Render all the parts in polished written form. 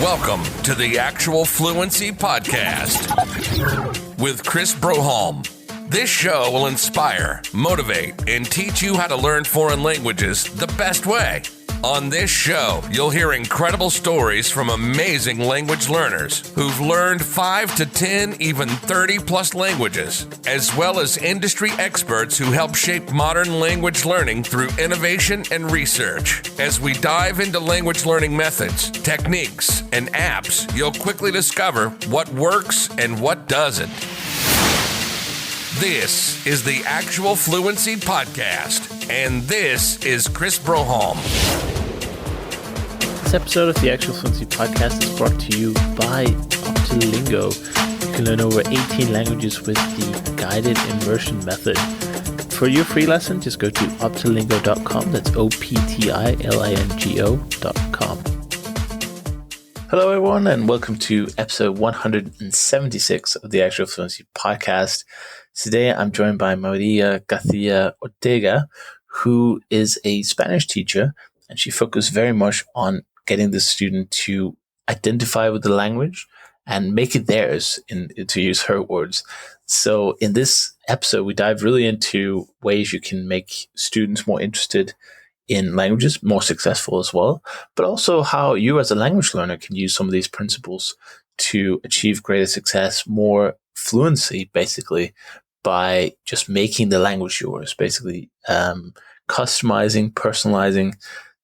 Welcome to the Actual Fluency Podcast with Chris Broholm. This show will inspire, motivate, and teach you how to learn foreign languages the best way. On this show, you'll hear incredible stories from amazing language learners who've learned 5 to 10, even 30 plus languages, as well as industry experts who help shape modern language learning through innovation and research. As we dive into language learning methods, techniques, and apps, you'll quickly discover what works and what doesn't. This is the Actual Fluency Podcast, and this is Chris Broholm. This episode of the Actual Fluency Podcast is brought to you by Optilingo. You can learn over 18 languages with the guided immersion method. For your free lesson, just go to optilingo.com. That's optilingo.com. Hello, everyone, and welcome to episode 176 of the Actual Fluency Podcast. Today, I'm joined by Maria Garcia Ortega, who is a Spanish teacher, and she focused very much on getting the student to identify with the language and make it theirs, to use her words. So in this episode, we dive really into ways you can make students more interested in languages, more successful as well, but also how you as a language learner can use some of these principles to achieve greater success, more fluency, basically, by just making the language yours, basically customizing, personalizing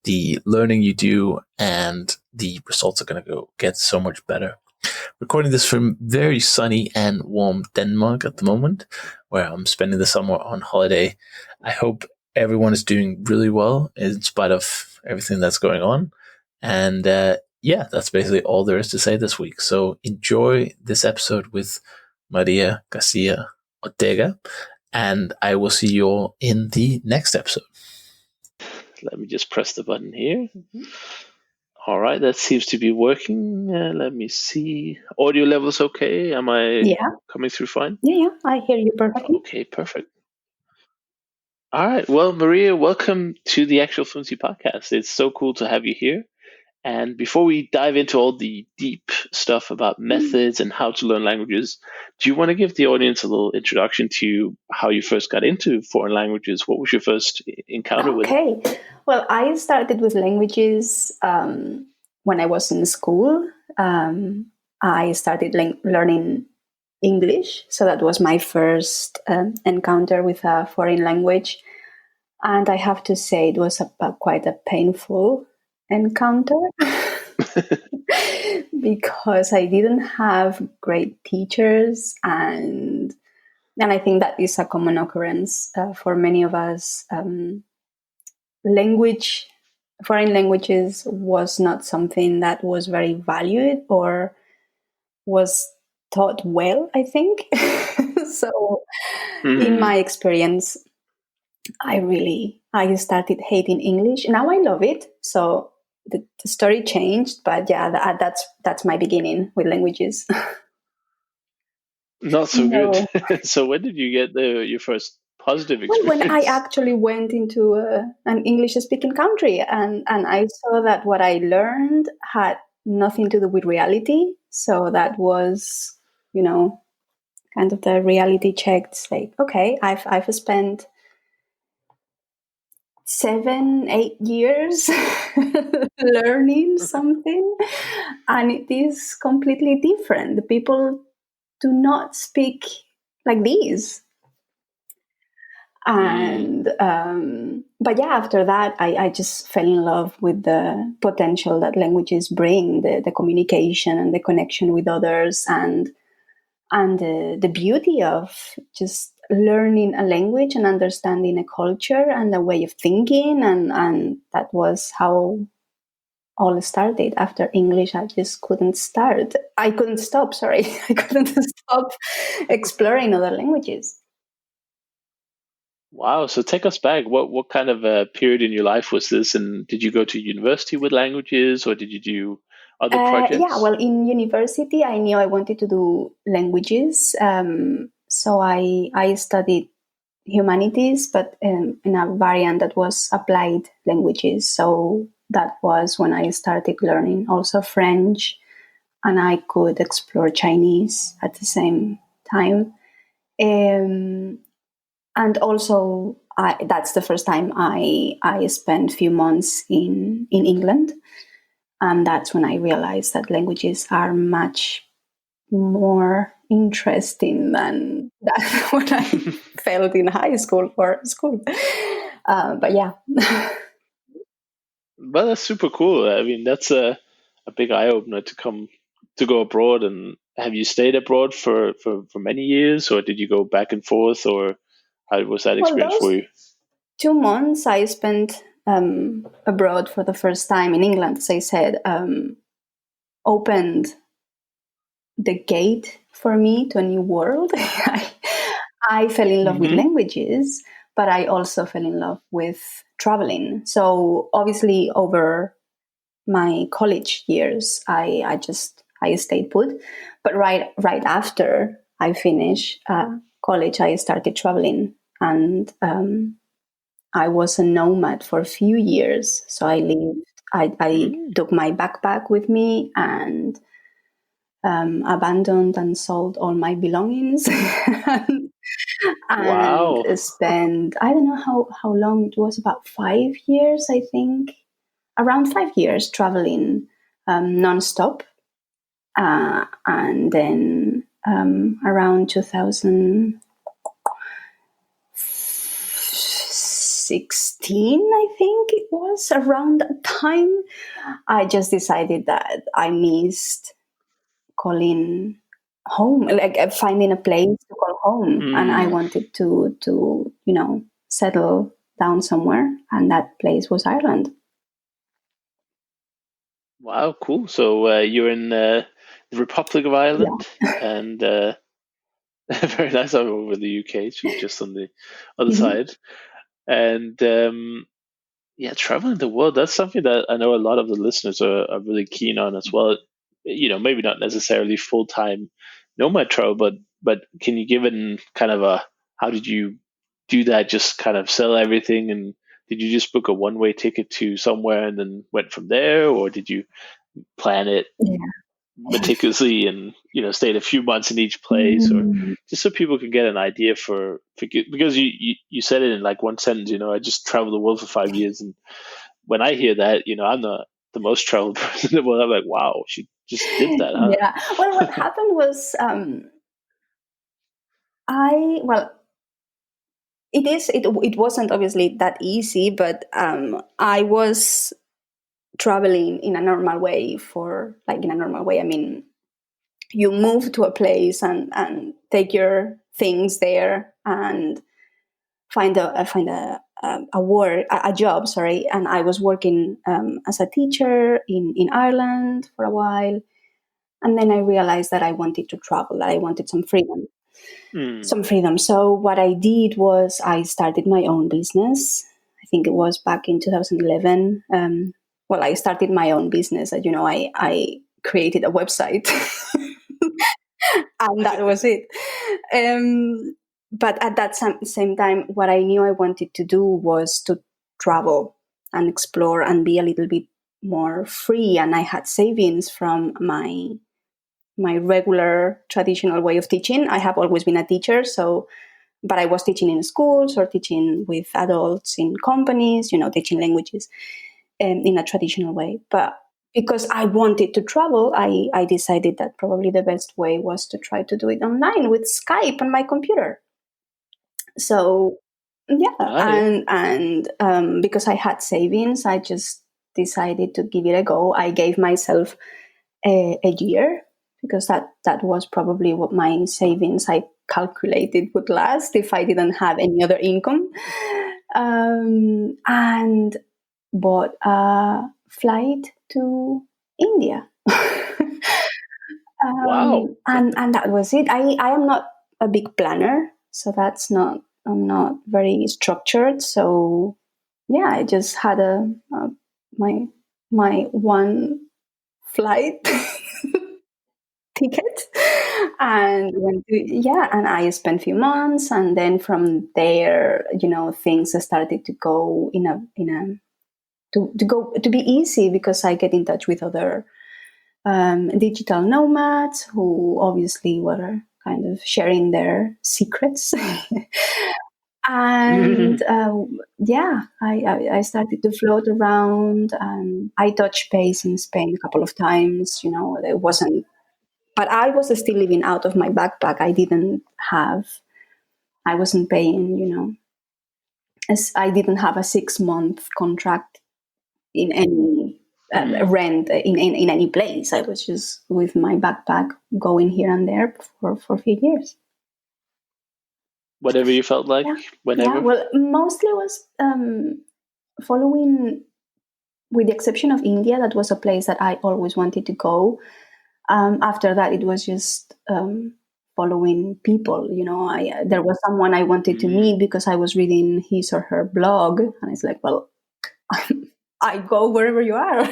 the learning you do, and the results are going to get so much better. Recording this from very sunny and warm Denmark at the moment, where I'm spending the summer on holiday. I hope everyone is doing really well in spite of everything that's going on. And that's basically all there is to say this week. So enjoy this episode with Maria Garcia Ortega, and I will see you all in the next episode. Let me just press the button here. Mm-hmm. All right, that seems to be working. Let me see. Audio levels okay? Am I coming through fine? Yeah, I hear you perfectly. Okay, perfect. All right, well, Maria, welcome to the Actual Fluency Podcast. It's so cool to have you here. And before we dive into all the deep stuff about methods and how to learn languages, do you want to give the audience a little introduction to how you first got into foreign languages? What was your first encounter with it? Okay. Well, I started with languages when I was in school. I started learning English. So that was my first encounter with a foreign language. And I have to say it was quite a painful encounter because I didn't have great teachers, and I think that is a common occurrence for many of us. Foreign languages was not something that was very valued or was taught well, I think. So in my experience, I started hating English. Now I love it. So the story changed, but that's my beginning with languages. Not so good. So when did you get your first positive experience? Well, when I actually went into an English-speaking country, and I saw that what I learned had nothing to do with reality. So that was, kind of the reality check. It's like, okay, I've spent 7-8 years learning something, and it is completely different. The people do not speak like this. And after that, I just fell in love with the potential that languages bring, the communication and the connection with others, and the beauty of just learning a language and understanding a culture and a way of thinking, and that was how all started. After English, I just couldn't stop exploring other languages. Wow, so take us back. What kind of a period in your life was this, and did you go to university with languages, or did you do other projects? Well, in university, I knew I wanted to do languages. So I studied humanities, but in a variant that was applied languages. So that was when I started learning also French and I could explore Chinese at the same time. And also, that's the first time I spent a few months in England. And that's when I realized that languages are much more interesting than what I felt in high school or school. But yeah. But that's super cool. I mean, that's a big eye opener to go abroad. And have you stayed abroad for many years, or did you go back and forth, or how was that experience for you? 2 months I spent abroad for the first time in England, as I said, opened the gate for me to a new world. I fell in love with languages, but I also fell in love with traveling. So obviously over my college years, I stayed put. But right after I finished college, I started traveling, and I was a nomad for a few years. So I took my backpack with me and abandoned and sold all my belongings. Wow. And spent, I don't know how long it was, about 5 years, I think, around 5 years traveling nonstop. And then around 2016, I think it was, around that time, I just decided that I missed calling home, like finding a place to call home. And I wanted to settle down somewhere, and that place was Ireland. Wow, cool. So you're in the Republic of Ireland, and very nice. I'm over the UK, so just on the other side. And yeah, traveling the world, that's something that I know a lot of the listeners are really keen on as well. Maybe not necessarily full-time nomad travel, but can you give it kind of how did you do that? Just kind of sell everything, and did you just book a one-way ticket to somewhere and then went from there, or did you plan it meticulously and stayed a few months in each place, or just so people can get an idea for because you said it in like one sentence, I just traveled the world for 5 years, and when I hear that, I'm the most traveled person in the world. I'm like, wow, she just did that, huh? Yeah. Well, what happened was it wasn't obviously that easy, but I was traveling in a normal way I mean, you move to a place and take your things there and find a job, sorry. And I was working as a teacher in Ireland for a while, and then I realized that I wanted to travel, that I wanted some freedom. So what I did was I started my own business. I think it was back in 2011. I started my own business. I created a website, and that was it. But at that same time, what I knew I wanted to do was to travel and explore and be a little bit more free. And I had savings from my regular traditional way of teaching. I have always been a teacher, but I was teaching in schools or teaching with adults in companies, teaching languages in a traditional way. But because I wanted to travel, I decided that probably the best way was to try to do it online with Skype on my computer. So and because I had savings, I just decided to give it a go. I gave myself a year, because that was probably what my savings I calculated would last if I didn't have any other income, and bought a flight to India. Wow. And that was it. I am not a big planner, so I'm not very structured. So yeah, I just had my one flight ticket and and I spent a few months, and then from there, things started to go to be easy, because I get in touch with other digital nomads who obviously were kind of sharing their secrets. And I started to float around, and I touched base in Spain a couple of times. It wasn't, but I was still living out of my backpack. I wasn't paying, as I didn't have a 6-month contract in any rent in any place. I was just with my backpack going here and there for a few years. Whatever you felt like, whenever? Yeah, well, mostly was following, with the exception of India. That was a place that I always wanted to go. After that, it was just following people. There was someone I wanted to meet because I was reading his or her blog, and it's like, well, I go wherever you are.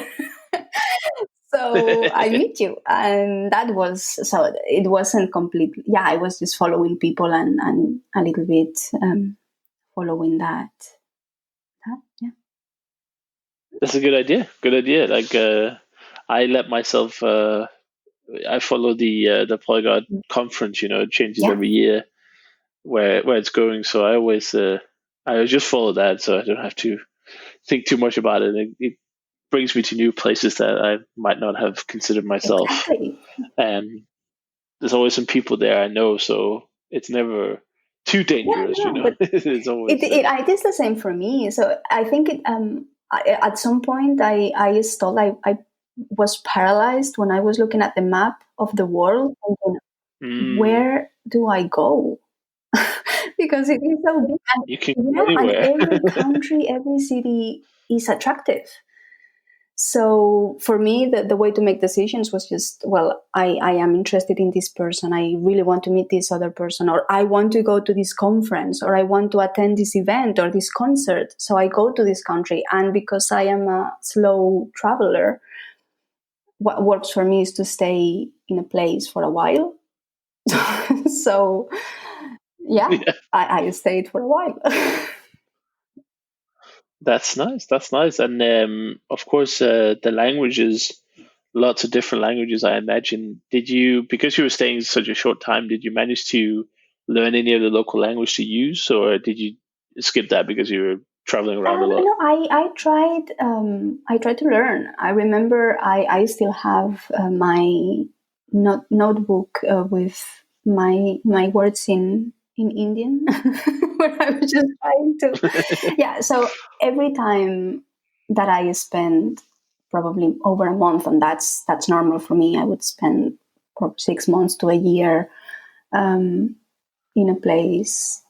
So I meet you. And so it wasn't completely, I was just following people and a little bit following that. Yeah. That's a good idea. Good idea. Like, I let myself, I follow the Polyglot conference, it changes every year where it's going. So I just follow that so I don't have to think too much about it. It brings me to new places that I might not have considered myself. Exactly. And there's always some people there I know, so it's never too dangerous, But it's always it is the same for me. So I think at some point I stopped. I was paralyzed when I was looking at the map of the world, thinking, where do I go? Because it is so big. And, you can go anywhere. And every country, every city is attractive. So for me, the way to make decisions was just, well, I am interested in this person. I really want to meet this other person, or I want to go to this conference, or I want to attend this event or this concert. So I go to this country. And because I am a slow traveler, what works for me is to stay in a place for a while. So, I stayed for a while. That's nice. That's nice. And of course, the languages, lots of different languages, I imagine. Because you were staying such a short time, did you manage to learn any of the local language to use, or did you skip that because you were traveling around a lot? No, I tried. I tried to learn. I remember I still have my notebook with my words in Indian, where I was just trying to. So every time that I spend probably over a month, and that's normal for me, I would spend 6 months to a year in a place.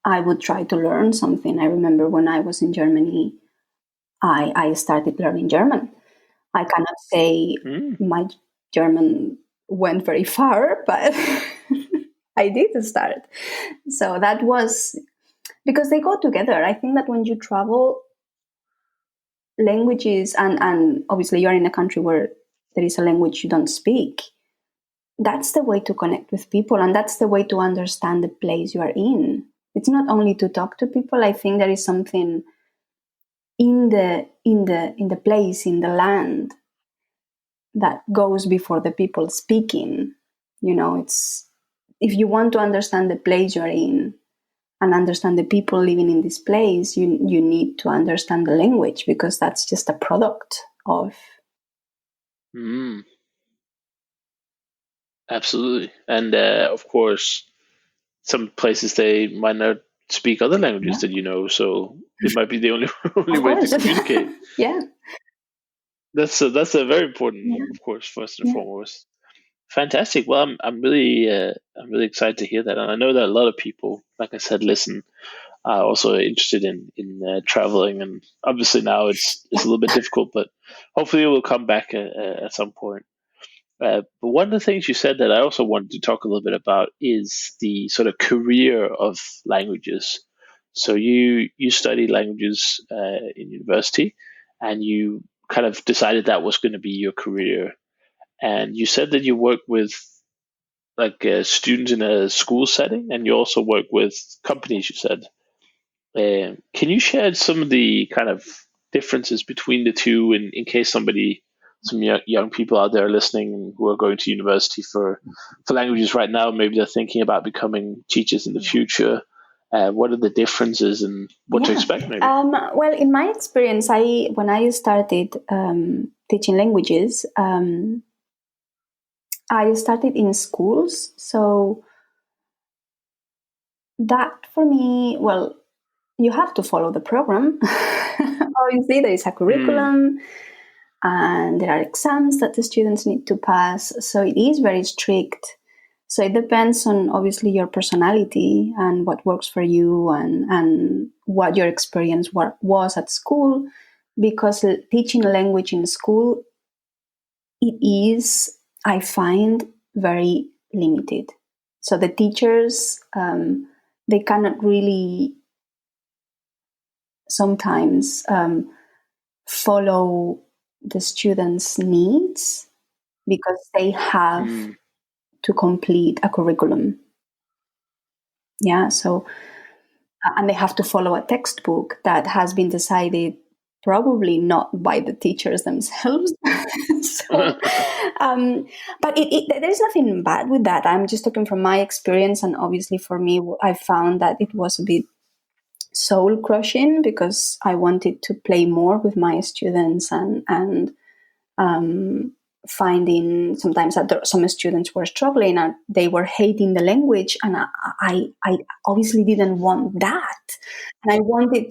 I would try to learn something. I remember when I was in Germany, I started learning German. I cannot say my German went very far, but I did start. So that was because they go together. I think that when you travel, languages, and obviously you're in a country where there is a language you don't speak, that's the way to connect with people, and that's the way to understand the place you are in. It's not only to talk to people. I think there is something in the place, in the land, that goes before the people speaking. It's, if you want to understand the place you're in and understand the people living in this place, you need to understand the language, because that's just a product of. Absolutely. And of course, some places they might not speak other languages that so it might be the only way to communicate. That's a very important, of course, first and foremost. Fantastic. Well, I'm really excited to hear that, and I know that a lot of people, like I said, listen, are also interested in traveling, and obviously now it's a little bit difficult, but hopefully it will come back at some point. But one of the things you said that I also wanted to talk a little bit about is the sort of career of languages. So you studied languages in university, and you kind of decided that was going to be your career. And you said that you work with like students in a school setting, and you also work with companies. You said, can you share some of the kind of differences between the two, in case somebody some young people out there listening who are going to university for languages right now. Maybe they're thinking about becoming teachers in the future. What are the differences and what to expect, maybe? Well, in my experience, when I started teaching languages, I started in schools. So that for me, well, you have to follow the program. Obviously, there is a curriculum and there are exams that the students need to pass. So it is very strict. So it depends on obviously your personality and what works for you and what your experience was at school. Because teaching a language in school, it is, I find, very limited. So the teachers, they cannot really sometimes follow the students' needs because they have to complete a curriculum. Yeah, so, and they have to follow a textbook that has been decided probably not by the teachers themselves. So, but there's nothing bad with that. I'm just talking from my experience, and obviously for me, I found that it was a bit soul crushing because I wanted to play more with my students and finding sometimes that some students were struggling and they were hating the language, and I obviously didn't want that, and I wanted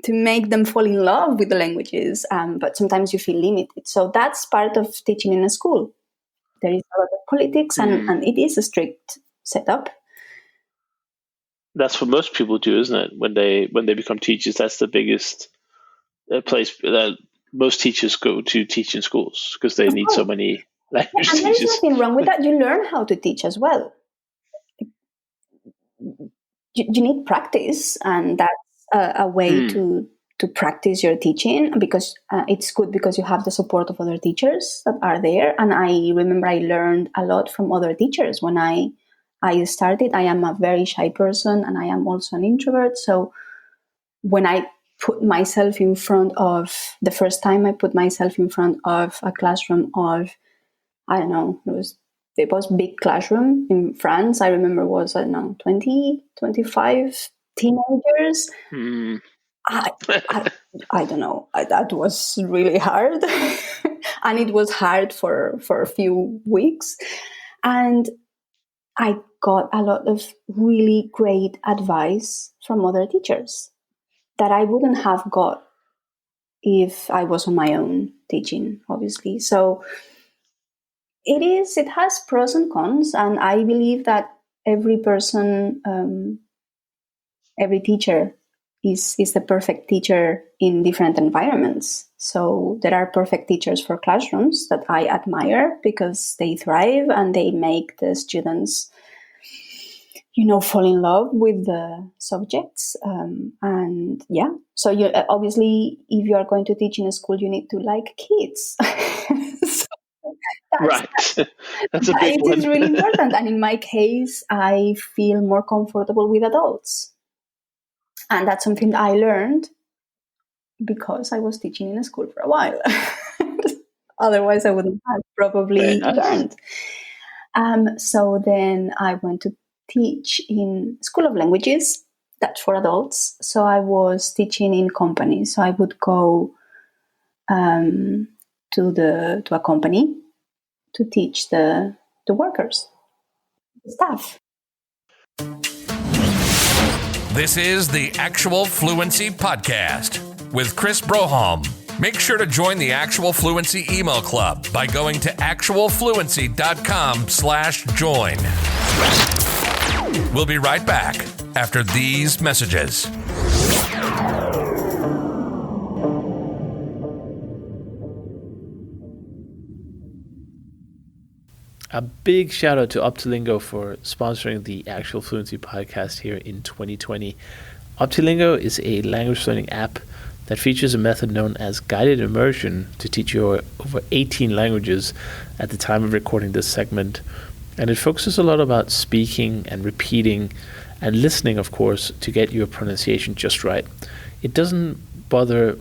to make them fall in love with the languages, but sometimes you feel limited. So that's part of teaching in a school. There is a lot of politics and it is a strict setup. That's what most people do, isn't it? When they become teachers, that's the biggest place that most teachers go to teach in schools because they need so many language teachers. And there's nothing wrong with that. You learn how to teach as well. You need practice, and that's a way to practice your teaching because it's good because you have the support of other teachers that are there. And I remember I learned a lot from other teachers when I started. I am a very shy person and I am also an introvert. So when I put myself in front of, the first time I put myself in front of a classroom of, I don't know, it was big classroom in France. I remember was, I don't know, 20, 25 teenagers. I don't know. That was really hard. And it was hard for a few weeks. And I got a lot of really great advice from other teachers that I wouldn't have got if I was on my own teaching, obviously. So it has pros and cons. And I believe that every person, every teacher is the perfect teacher in different environments. So there are perfect teachers for classrooms that I admire because they thrive and they make the students, fall in love with the subjects. And yeah, so you obviously, if you are going to teach in a school, you need to like kids. Right. That's a big one. It is really important. And in my case, I feel more comfortable with adults. And that's something that I learned because I was teaching in a school for a while. Otherwise, I wouldn't have probably learned. So then I went to teach in School of Languages. That's for adults. So I was teaching in companies. So I would go to a company to teach the workers, the staff. This is the Actual Fluency Podcast with Chris Broholm. Make sure to join the Actual Fluency email club by going to actualfluency.com/join. We'll be right back after these messages. A big shout out to Optilingo for sponsoring the Actual Fluency podcast here in 2020. Optilingo is a language learning app that features a method known as guided immersion to teach you over 18 languages at the time of recording this segment. And it focuses a lot about speaking and repeating and listening, of course, to get your pronunciation just right. It doesn't bother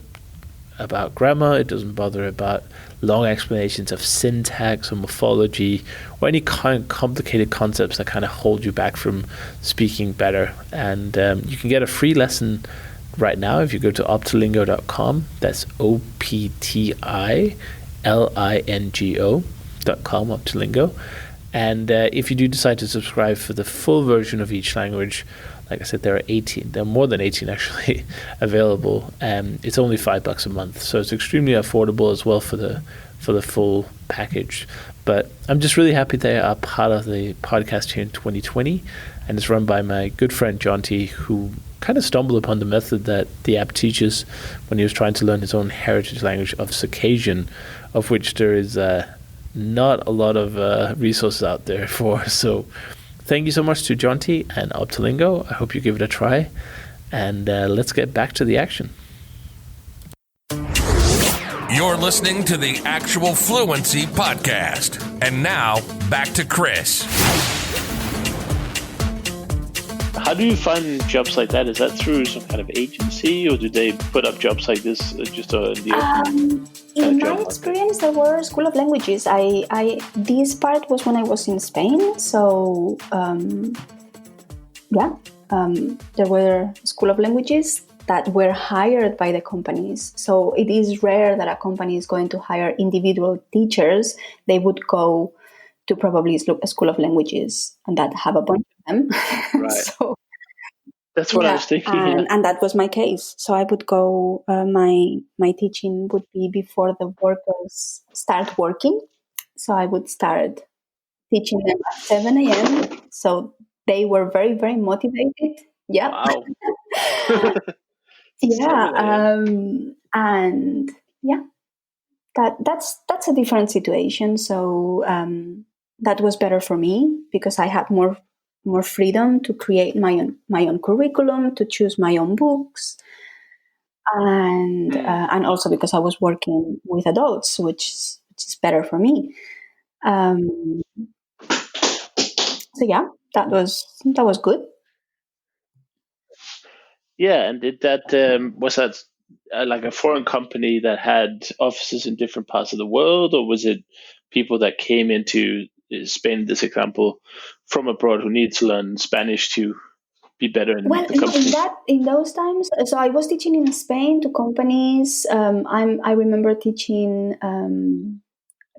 about grammar. It doesn't bother about long explanations of syntax or morphology or any kind of complicated concepts that kind of hold you back from speaking better. And you can get a free lesson right now if you go to optilingo.com. That's optilingo.com, Optilingo. And if you do decide to subscribe for the full version of each language, like I said, there are more than 18 actually available. It's only $5 a month, so it's extremely affordable as well for the full package. But I'm just really happy they are part of the podcast here in 2020, and it's run by my good friend Jonty, who kind of stumbled upon the method that the app teaches when he was trying to learn his own heritage language of Circassian, of which there is not a lot of resources out there for. So thank you so much to Jonty and Optilingo. I hope you give it a try. And let's get back to the action. You're listening to the Actual Fluency Podcast. And now, back to Chris. How do you find jobs like that? Is that through some kind of agency, or do they put up jobs like this just on the open? In my experience, there were School of Languages. This part was when I was in Spain. So, there were School of Languages that were hired by the companies. So it is rare that a company is going to hire individual teachers. They would go to probably a School of Languages and that have a bunch of them. Right. So, that's what I was thinking. And that was my case. So I would go, my teaching would be before the workers start working. So I would start teaching them at 7 a.m. So they were very, very motivated. Yeah. Wow. And yeah, that's a different situation. So that was better for me because I had more freedom to create my own curriculum, to choose my own books, and also because I was working with adults, which is better for me. So yeah, that was good. Yeah, and did that was that like a foreign company that had offices in different parts of the world, or was it people that came into Spain, this example, from abroad who need to learn Spanish to be better in the company? In those times, so I was teaching in Spain to companies. I remember teaching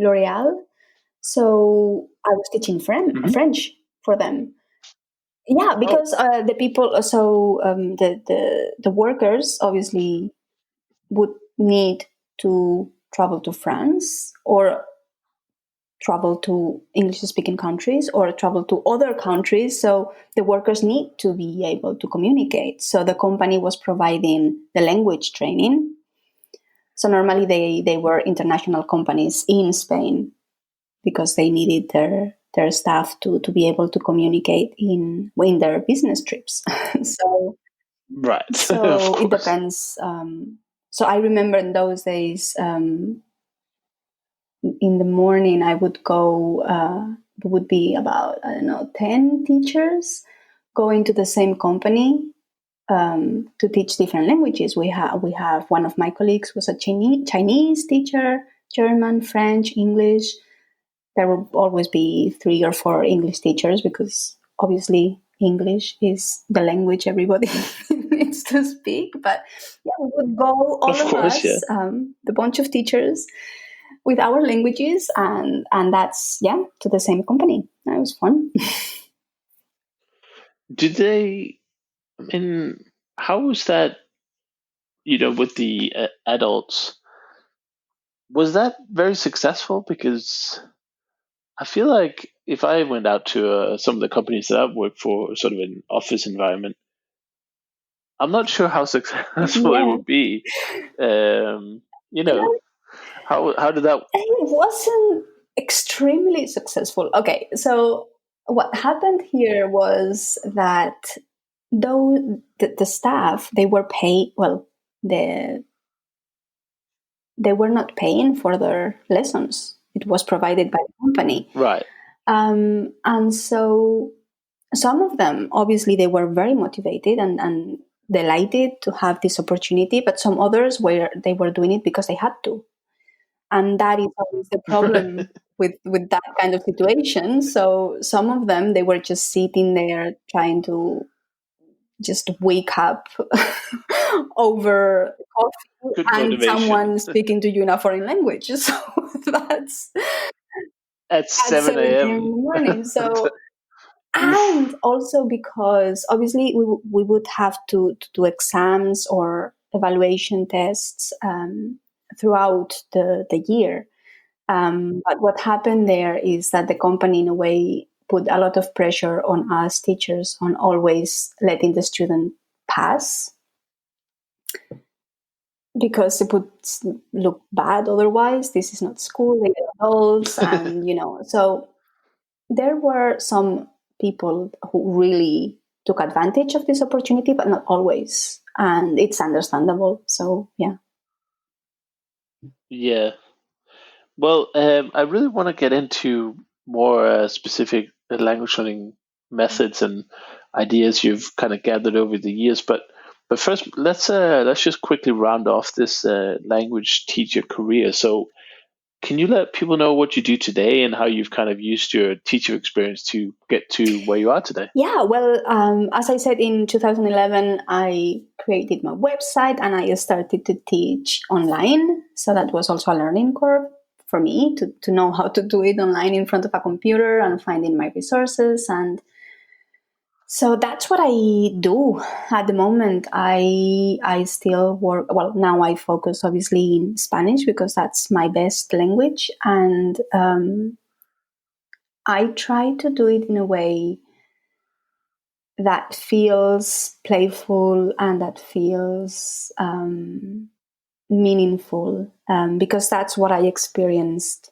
L'Oreal, so I was teaching French for them. Yeah, because the people, so the workers obviously would need to travel to France or travel to English-speaking countries or travel to other countries. So the workers need to be able to communicate. So the company was providing the language training. So normally they were international companies in Spain because they needed their staff to be able to communicate in their business trips. So right. So it depends. So I remember in those days, in the morning I would go. It would be about 10 teachers going to the same company to teach different languages. We have one of my colleagues was a Chinese teacher, German, French, English. There will always be 3 or 4 English teachers because obviously English is the language everybody needs to speak. But yeah, we would go all of us, the bunch of teachers, with our languages, and that's to the same company. That was fun. Did they? I mean, how was that? With the adults, was that very successful? Because I feel like if I went out to some of the companies that I've worked for, sort of an office environment, I'm not sure how successful it would be. How did that? It wasn't extremely successful. Okay, so what happened here was that though the staff, they were paid, they were not paying for their lessons. It was provided by the company. Right. And so some of them, obviously, they were very motivated and delighted to have this opportunity, but some others they were doing it because they had to. And that is always the problem with that kind of situation. So some of them, they were just sitting there trying to just wake up over coffee Good and motivation. someone speaking to you in a foreign language. So that's at 7 a.m. in the morning. So, and also because obviously we would have to do exams or evaluation tests throughout the year. But what happened there is that the company, in a way, put a lot of pressure on us teachers on always letting the student pass, because it would look bad otherwise. This is not school, they're adults, and so there were some people who really took advantage of this opportunity, but not always, and it's understandable. So Yeah. Well, I really want to get into more specific language learning methods and ideas you've kind of gathered over the years. But first, let's just quickly round off this language teacher career. So, can you let people know what you do today and how you've kind of used your teacher experience to get to where you are today? Yeah, well, as I said, in 2011, I created my website and I started to teach online. So that was also a learning curve for me to know how to do it online in front of a computer and finding my resources. And so that's what I do at the moment. I still work, well, now I focus obviously in Spanish because that's my best language. And I try to do it in a way that feels playful and that feels meaningful, because that's what I experienced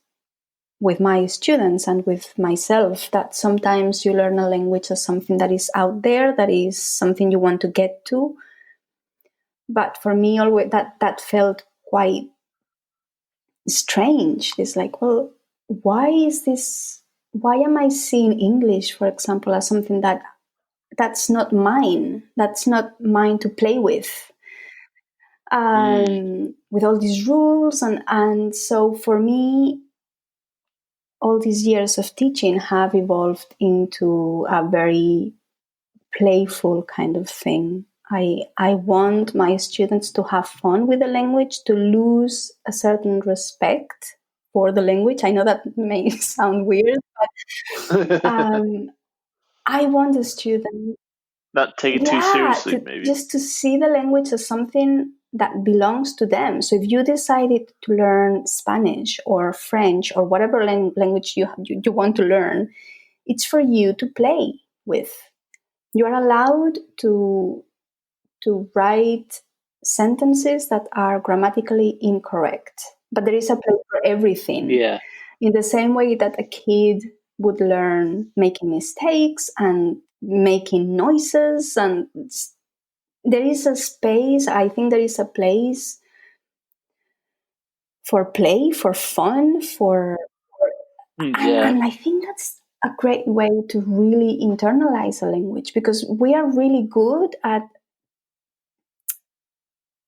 with my students and with myself, that sometimes you learn a language as something that is out there, that is something you want to get to. But for me, always that felt quite strange. It's like, well, why is this? Why am I seeing English, for example, as something that's not mine? That's not mine to play with all these rules. And so for me, all these years of teaching have evolved into a very playful kind of thing. I want my students to have fun with the language, to lose a certain respect for the language. I know that may sound weird, but I want the student not take it too seriously, maybe. Just to see the language as something that belongs to them. So if you decided to learn Spanish or French or whatever language you want to learn, it's for you to play with. You are allowed to write sentences that are grammatically incorrect, but there is a place for everything. Yeah. In the same way that a kid would learn making mistakes and making noises, and there is a space, I think there is a place for play, for fun, and I think that's a great way to really internalize a language, because we are really good at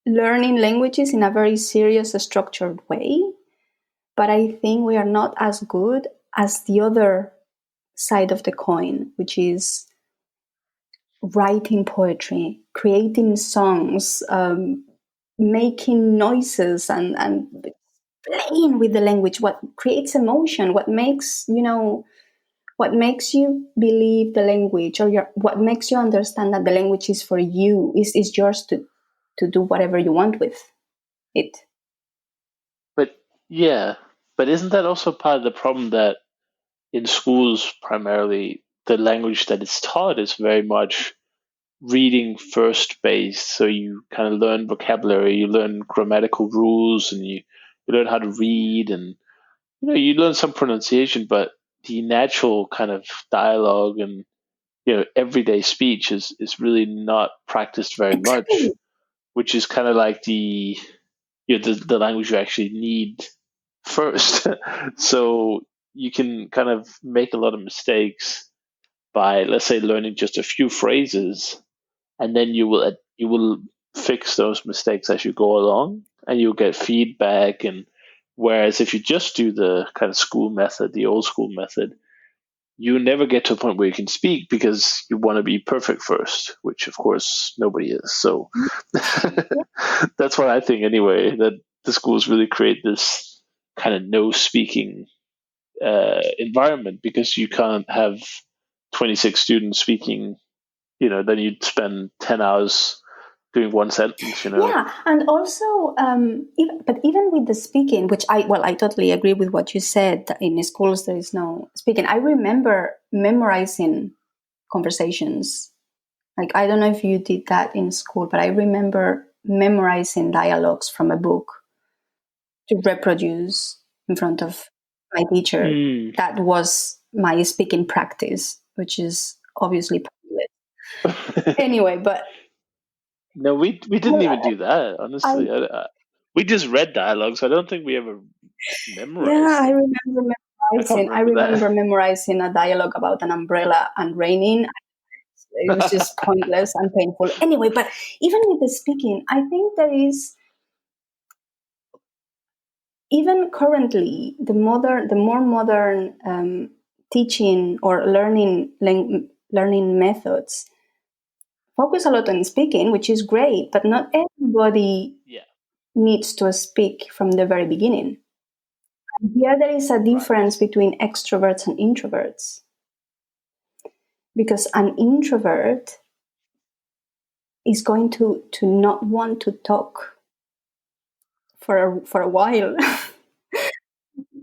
learning languages in a very serious, structured way, but I think we are not as good as the other side of the coin, which is writing poetry, creating songs, making noises, and playing with the language. What creates emotion? What makes you believe the language, or what makes you understand that the language is for you, is yours to do whatever you want with it. But isn't that also part of the problem that in schools, primarily, the language that is taught is very much reading first based? So you kind of learn vocabulary, you learn grammatical rules, and you learn how to read, and you learn some pronunciation, but the natural kind of dialogue and everyday speech is really not practiced very much, which is kind of like the language you actually need first. So you can kind of make a lot of mistakes by, let's say, learning just a few phrases, and then you will you will fix those mistakes as you go along, and you'll get feedback. And whereas if you just do the kind of school method, the old school method, you never get to a point where you can speak because you want to be perfect first, which of course nobody is. So that's what I think anyway, that the schools really create this kind of no speaking environment, because you can't have 26 students speaking, then you'd spend 10 hours doing one sentence. Yeah, and also, but even with the speaking, which I totally agree with what you said. That in schools there is no speaking. I remember memorizing conversations. Like, I don't know if you did that in school, but I remember memorizing dialogues from a book to reproduce in front of my teacher. That was my speaking practice, which is obviously pointless. Anyway, but No, we didn't even do that, honestly. We just read dialogues. I don't think we ever memorized. Yeah, I them. remember I can't memorizing. I remember remember that. memorizing a dialogue about an umbrella and raining. It was just pointless and painful. Anyway, but even with the speaking, I think there is, even currently, the more modern teaching or learning methods focus a lot on speaking, which is great, but not everybody needs to speak from the very beginning. Here there is a difference between extroverts and introverts. Because an introvert is going to not want to talk for a while.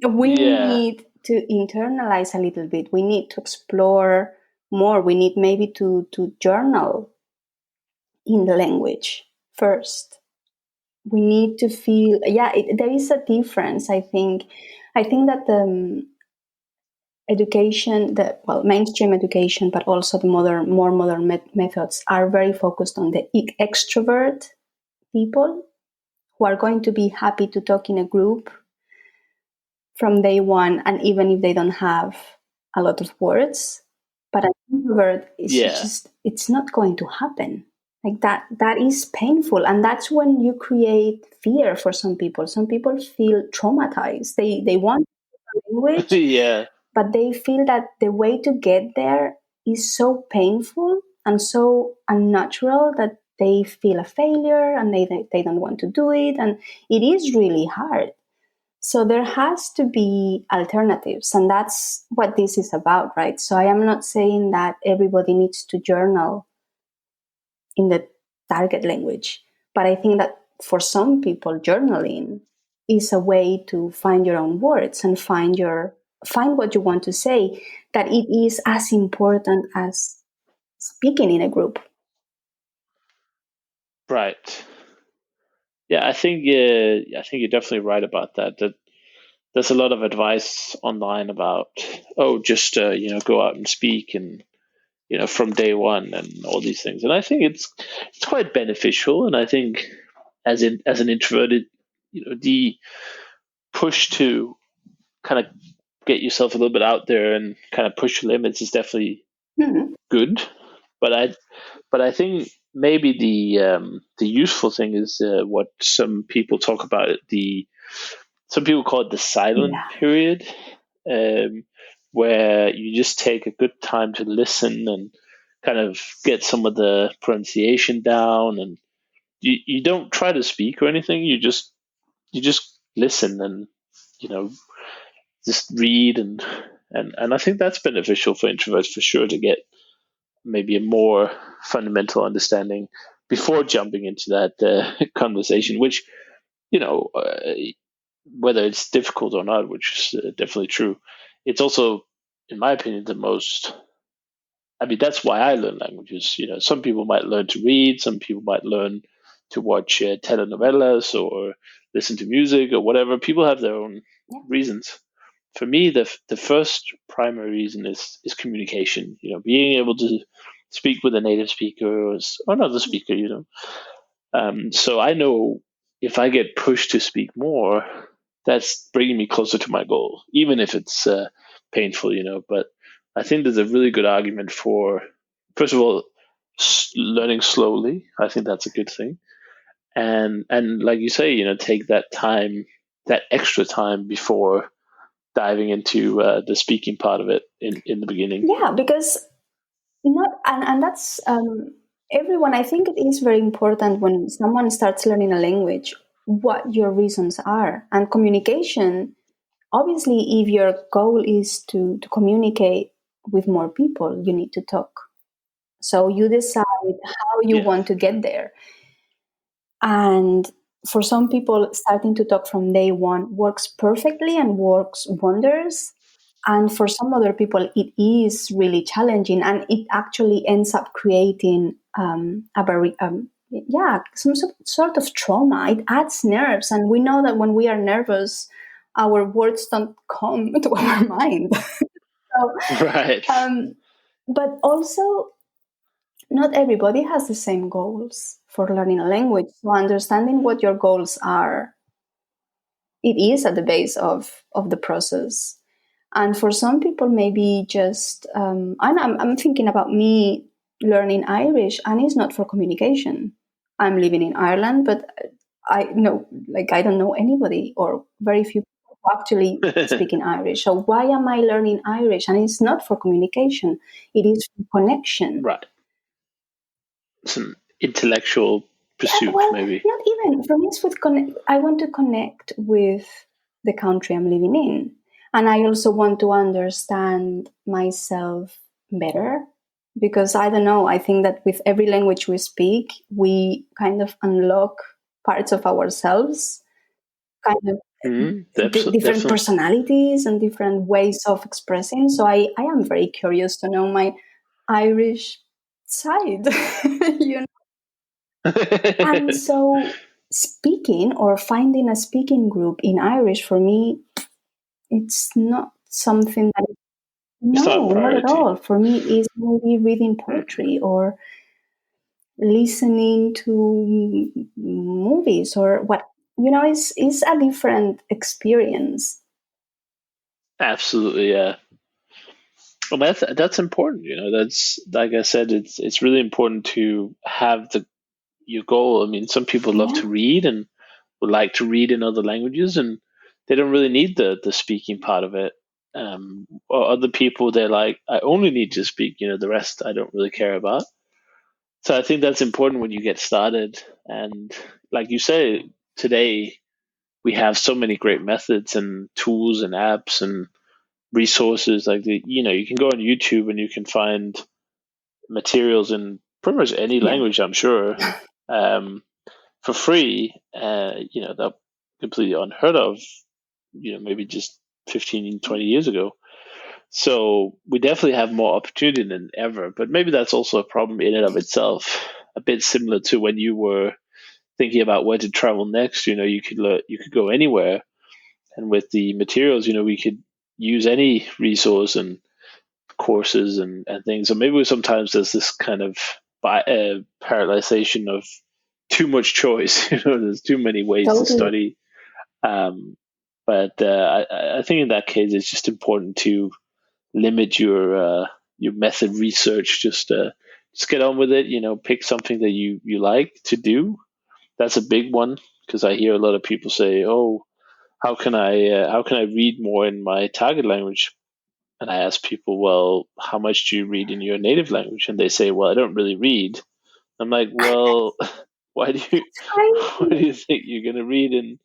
We need to internalize a little bit. We need to explore more. We need maybe to journal in the language first. We need to feel, there is a difference. I think that the education, mainstream education, but also the more modern methods are very focused on the extrovert people who are going to be happy to talk in a group from day one, and even if they don't have a lot of words. But an introvert is just, it's not going to happen. Like that is painful, and that's when you create fear for some people. Some people feel traumatized. They want language, but they feel that the way to get there is so painful and so unnatural that they feel a failure and they don't want to do it, and it is really hard. So there has to be alternatives, and that's what this is about, right? So I am not saying that everybody needs to journal in the target language, but I think that for some people, journaling is a way to find your own words and find what you want to say, that it is as important as speaking in a group. Right. Yeah, I think you're definitely right about that. That there's a lot of advice online about, just go out and speak, and from day one, and all these things. And I think it's quite beneficial. And I think as an introverted, the push to kind of get yourself a little bit out there and kind of push your limits is definitely good. But I think maybe the useful thing is what some people talk about. Some people call it the silent period, where you just take a good time to listen and kind of get some of the pronunciation down, and you don't try to speak or anything. You just listen, and just read, and I think that's beneficial for introverts for sure, to get maybe a more fundamental understanding before jumping into that conversation, which whether it's difficult or not, which is definitely true. It's also, in my opinion, the most. I mean, that's why I learn languages. Some people might learn to read, some people might learn to watch telenovelas or listen to music or whatever. People have their own reasons. For me, the first primary reason is communication. Being able to speak with a native speaker or another speaker. So I know if I get pushed to speak more, that's bringing me closer to my goal, even if it's painful. But I think there's a really good argument for, first of all, learning slowly. I think that's a good thing. And like you say, take that time, that extra time before diving into the speaking part of it in the beginning. Yeah, because and that's everyone. I think it is very important when someone starts learning a language what your reasons are, and communication. Obviously, if your goal is to communicate with more people, you need to talk. So you decide how you Yeah. want to get there. And for some people, starting to talk from day one works perfectly and works wonders. And for some other people, it is really challenging, and it actually ends up creating some sort of trauma. It adds nerves, and we know that when we are nervous, our words don't come to our mind. So, Right. but also, not everybody has the same goals for learning a language. So understanding what your goals are, it is at the base of the process. And for some people, maybe just, I'm thinking about me learning Irish, and it's not for communication. I'm living in Ireland, but I don't know anybody or very few people who actually speak in Irish. So why am I learning Irish? And it's not for communication. It is for connection. Right. It's an intellectual pursuit, Well, maybe. not even. For me, it's with I want to connect with the country I'm living in. And I also want to understand myself better, because I don't know, I think that with every language we speak, we kind of unlock parts of ourselves, kind of different Definitely. personalities and different ways of expressing. So I am very curious to know my Irish side. you And so speaking or finding a speaking group in Irish, for me, it's not something that, It's not a no, not at priority. all. For me, is maybe reading poetry or listening to movies or what, it's a different experience. Absolutely, yeah. Well, that's important. That's, like I said, it's really important to have your goal. I mean, some people love Yeah. to read and would like to read in other languages, and they don't really need the speaking part of it. Or other people, they're like, I only need to speak. The rest I don't really care about. So I think that's important when you get started. And like you say, today we have so many great methods and tools and apps and resources. Like you can go on YouTube and you can find materials in pretty much any Yeah. language, I'm sure, for free. That completely unheard of. Maybe just 15, 20 years ago. So we definitely have more opportunity than ever. But maybe that's also a problem in and of itself. A bit similar to when you were thinking about where to travel next. You could go anywhere, and with the materials, we could use any resource and courses and things. So maybe sometimes there's this kind of paralyzation of too much choice. There's too many ways to Totally. study. But I think in that case, it's just important to limit your method research. Just get on with it. Pick something that you like to do. That's a big one, because I hear a lot of people say, "Oh, how can I read more in my target language?" And I ask people, "Well, how much do you read in your native language?" And they say, "Well, I don't really read." I'm like, "Well, why do you why do Crazy. you think you're going to read in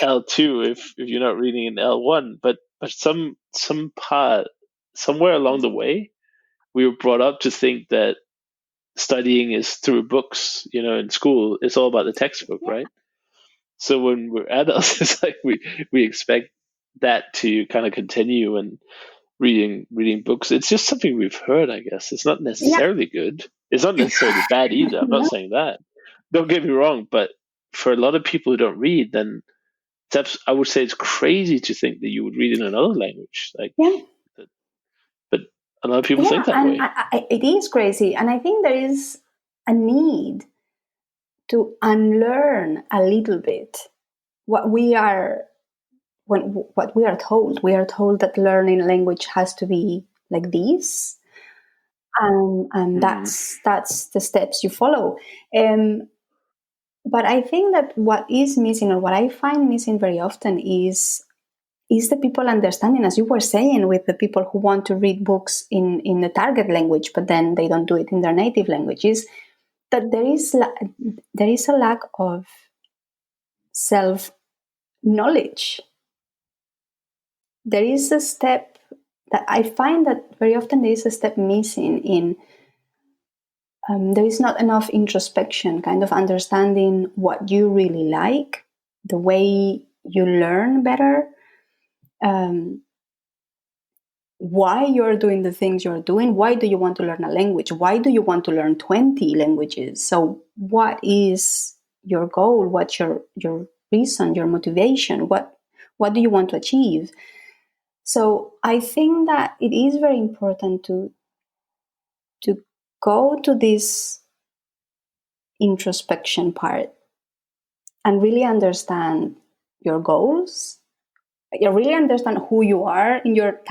L2 if you're not reading in L1?" But some part somewhere along the way, we were brought up to think that studying is through books. In school, it's all about the textbook, Yeah. right? So when we're adults, it's like we expect that to kind of continue, and reading books. It's just something we've heard, I guess. It's not Yeah. necessarily good. It's not necessarily bad either. I'm not No. saying that. Don't get me wrong, but for a lot of people who don't read, then I would say it's crazy to think that you would read in another language. Like, Yeah. but a lot of people Yeah. think that And way. it is crazy. And I think there is a need to unlearn a little bit what we are what we are told. We are told that learning language has to be like this, and that's the steps you follow. But I think that what is missing, or what I find missing very often, is the people understanding, as you were saying, with the people who want to read books in the target language, but then they don't do it in their native language, is that there is a lack of self-knowledge. There is a step that I find that very often there is a step missing in there is not enough introspection, kind of understanding what you really like, the way you learn better, why you're doing the things you're doing. Why do you want to learn a language? Why do you want to learn 20 languages? So what is your goal? What's your reason, your motivation? What do you want to achieve? So I think that it is very important to go to this introspection part and really understand your goals. You really understand who you are in your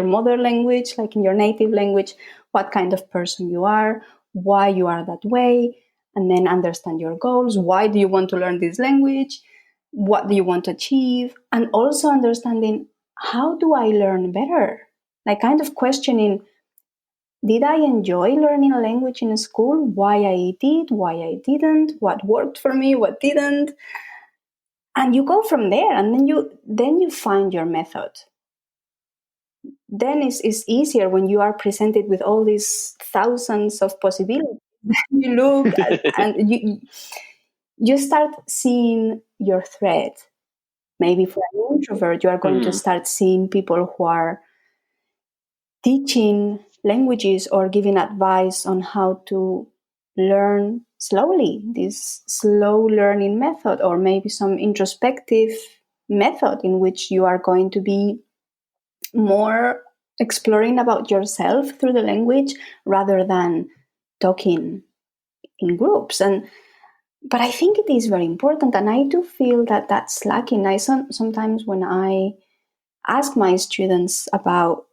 mother language, like in your native language, what kind of person you are, why you are that way, and then understand your goals. Why do you want to learn this language? What do you want to achieve? And also understanding, how do I learn better? Like kind of questioning, did I enjoy learning a language in school? Why I did, why I didn't, what worked for me, what didn't. And you go from there, and then you find your method. Then it's easier when you are presented with all these thousands of possibilities. You look at, and you start seeing your thread. Maybe for an introvert, you are going to start seeing people who are teaching languages or giving advice on how to learn slowly, this slow learning method, or maybe some introspective method in which you are going to be more exploring about yourself through the language rather than talking in groups. But I think it is very important, and I do feel that that's lacking. Sometimes when I ask my students about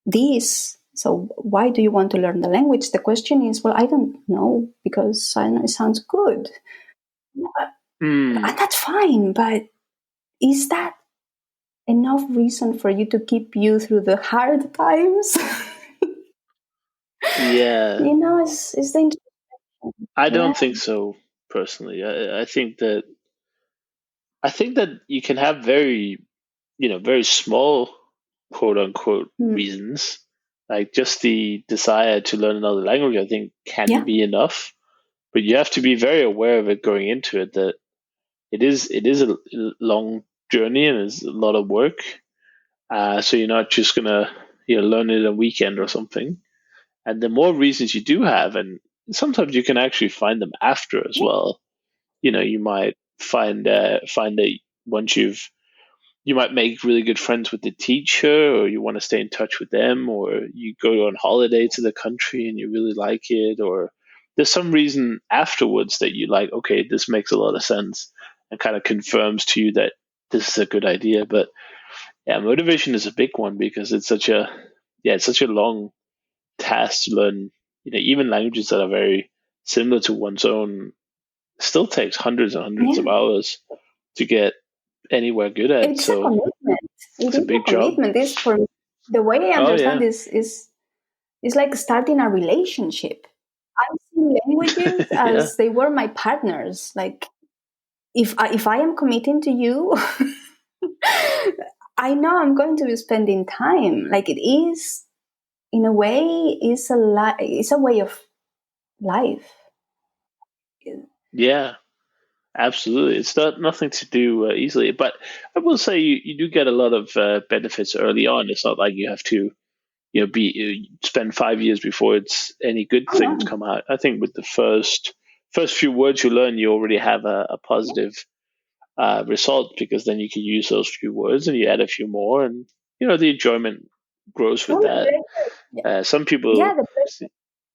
this, so why do you want to learn the language? The question is, well, I don't know, because I know it sounds good. And that's fine, but is that enough reason for you to keep you through the hard times? Yeah. It's the I don't think so, personally. I think that you can have very small, quote unquote, reasons. Like just the desire to learn another language, I think can be enough. But you have to be very aware of it going into it, that it is a long journey and it's a lot of work. So you're not just gonna learn it in a weekend or something. And the more reasons you do have, and sometimes you can actually find them after as well. You might find that once you might make really good friends with the teacher, or you want to stay in touch with them, or you go on holiday to the country and you really like it, or there's some reason afterwards that you like, okay, this makes a lot of sense, and kind of confirms to you that this is a good idea. But yeah, motivation is a big one, because it's such a long task to learn. Even languages that are very similar to one's own still takes hundreds and hundreds of hours to get anywhere good at. It's a commitment. It's a big job. It's for the way I understand this is like starting a relationship. I see languages as they were my partners. Like if I am committing to you, I know I'm going to be spending time. Like it is, in a way, it's a way of life. Yeah, absolutely. It's nothing to do easily, but I will say you do get a lot of benefits early on. It's not like you have to, spend 5 years before it's any good things come out. I think with the first few words you learn, you already have a positive result, because then you can use those few words and you add a few more, and the enjoyment grows with that. Some people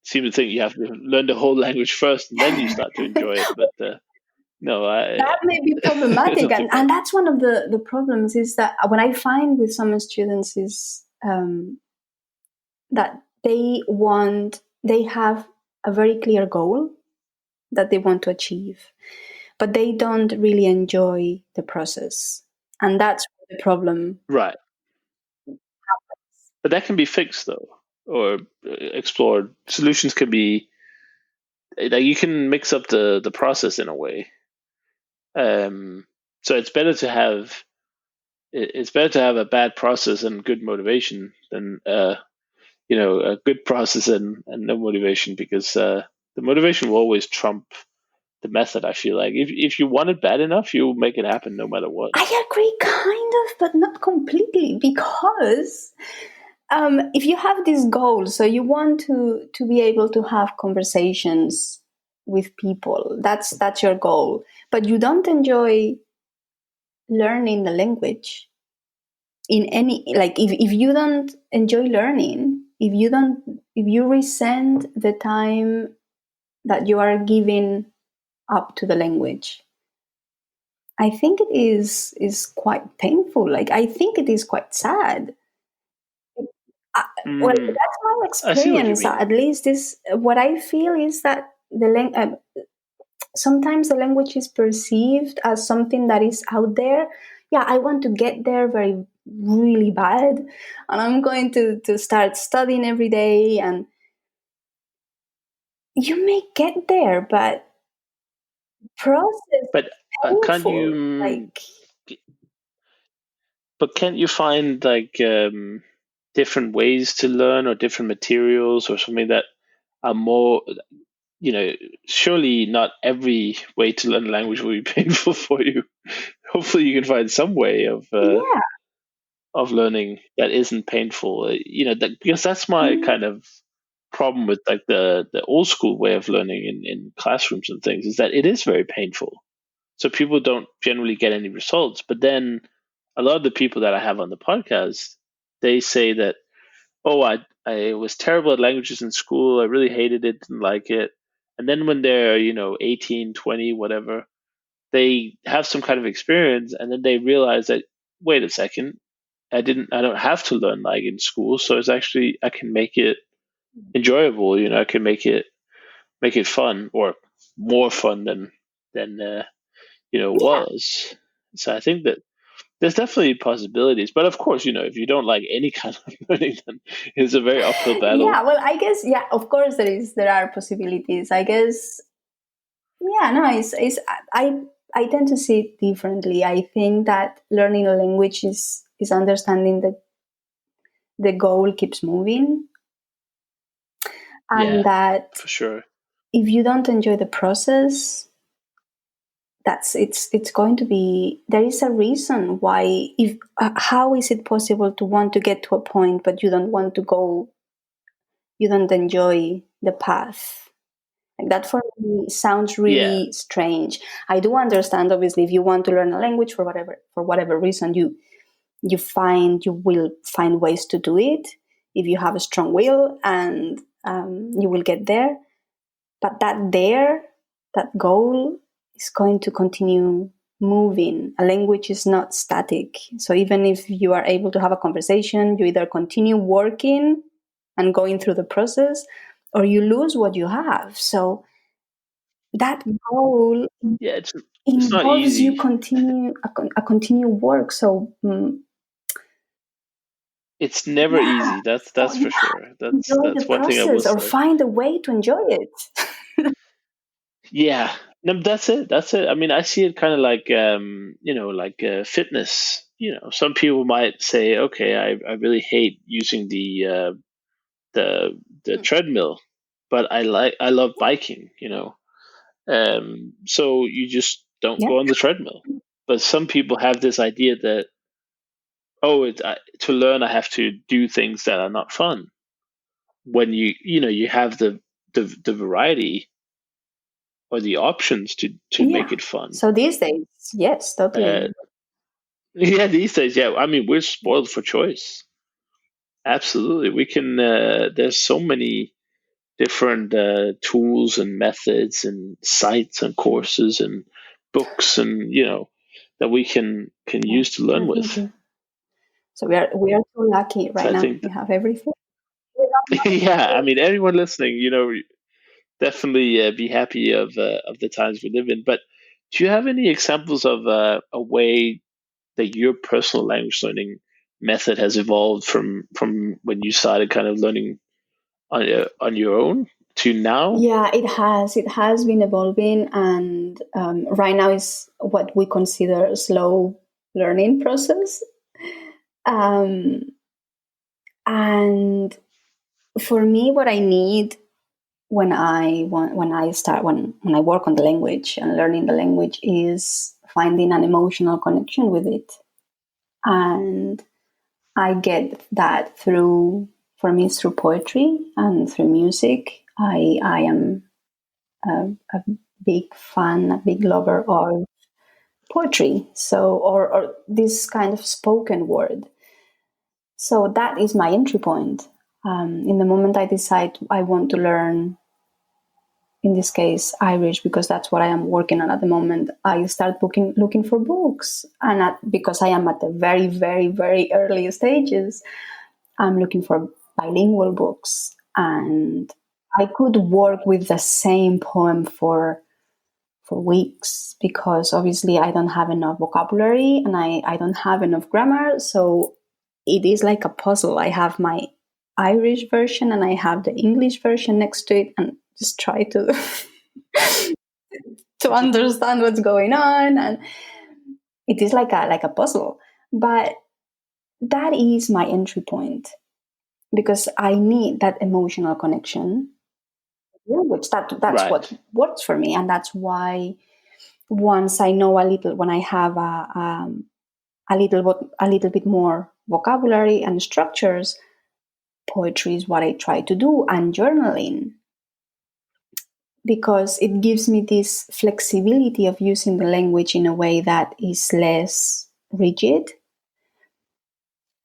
seem to think you have to learn the whole language first and then you start to enjoy it, but no, that may be problematic, and that's one of the problems, is that what I find with some students is that they have a very clear goal that they want to achieve, but they don't really enjoy the process. And that's the problem. Right. But that can be fixed though, or explored. Solutions can be like you can mix up the process in a way. So it's better to have a bad process and good motivation than a good process and no motivation, because the motivation will always trump the method. I feel like if you want it bad enough, you'll make it happen no matter what. I agree, kind of, but not completely, because if you have this goal, so you want to be able to have conversations with people, that's your goal, but you don't enjoy learning the language in any, like, if you don't enjoy learning, if you resent the time that you are giving up to the language, I think it is quite painful. Like, I think it is quite sad. Well, that's my I see what you experience. mean. At least is what I feel is that sometimes the language is perceived as something that is out there. Yeah, I want to get there very really bad, and I'm going to start studying every day, and you may get there, but process But can't painful. you? Like, But can't you find like different ways to learn, or different materials, or something that are more? Surely not every way to learn a language will be painful for you. Hopefully, you can find some way yeah. of learning that isn't painful. Because that's my kind of problem with like the old school way of learning in classrooms and things, is that it is very painful. So people don't generally get any results. But then a lot of the people that I have on the podcast, they say that, oh, I was terrible at languages in school. I really hated it, didn't like it. And then when they're, 18, 20, whatever, they have some kind of experience, and then they realize that, wait a second, I don't have to learn like in school. So it's actually, I can make it enjoyable. I can make it fun, or more fun than Yeah. was. So I think that there's definitely possibilities, but of course, if you don't like any kind of learning, then it's a very uphill battle. Yeah, well, I guess, yeah, of course there are possibilities. I guess, yeah, no, it's I tend to see it differently. I think that learning a language is understanding that the goal keeps moving, Yeah, and that for sure. if you don't enjoy the process, it's going to be, there is a reason why. If how is it possible to want to get to a point but you don't want to go, you don't enjoy the path? Like, that for me sounds Yeah, really strange. I do understand, obviously, if you want to learn a language for whatever reason, you will find ways to do it if you have a strong will, and you will get there. But that goal is going to continue moving. A language is not static. So even if you are able to have a conversation, you either continue working and going through the process, or you lose what you have. So that goal yeah. It's not involves you easy. continue a continue work. So It's never yeah, easy. That's so that's you for have sure. to That's enjoy the that's one thing I will process, or say. find a way to enjoy it. Yeah, no, that's it. That's it. I mean, I see it kind of like like fitness. Some people might say, okay, I really hate using the treadmill, but I love biking. So you just don't Yeah. go on the treadmill. But some people have this idea that, oh, to learn I have to do things that are not fun. When you have the variety, or the options to Yeah. make it fun. So these days, yes, Uh, totally. yeah, these days, yeah. I mean, we're spoiled for choice. Absolutely, we can. There's so many different tools and methods and sites and courses and books, and that we can Yeah, use to learn with. definitely. So we are so lucky So right I now. think We have everything. Yeah, I mean, everyone listening, definitely be happy of the times we live in. But do you have any examples of a way that your personal language learning method has evolved from when you started kind of learning on your own to now? Yeah, it has. It has been evolving, and right now is what we consider a slow learning process. Um, and for me, what I need when I work on the language and learning the language is finding an emotional connection with it, and I get that for me, it's through poetry and through music. I am a big fan, a big lover of poetry, so or this kind of spoken word. So that is my entry point. In the moment I decide I want to learn, in this case, Irish, because that's what I am working on at the moment, I start looking for books. And because I am at the very, very, very early stages, I'm looking for bilingual books. And I could work with the same poem for weeks, because obviously I don't have enough vocabulary and I don't have enough grammar. So it is like a puzzle. I have my Irish version and I have the English version next to it, and just try to to understand what's going on. And it is like a puzzle. But that is my entry point, because I need that emotional connection, which that's Right. what works for me. And that's why once I know a little, when I have a little bit more vocabulary and structures, poetry is what I try to do, and journaling, because it gives me this flexibility of using the language in a way that is less rigid.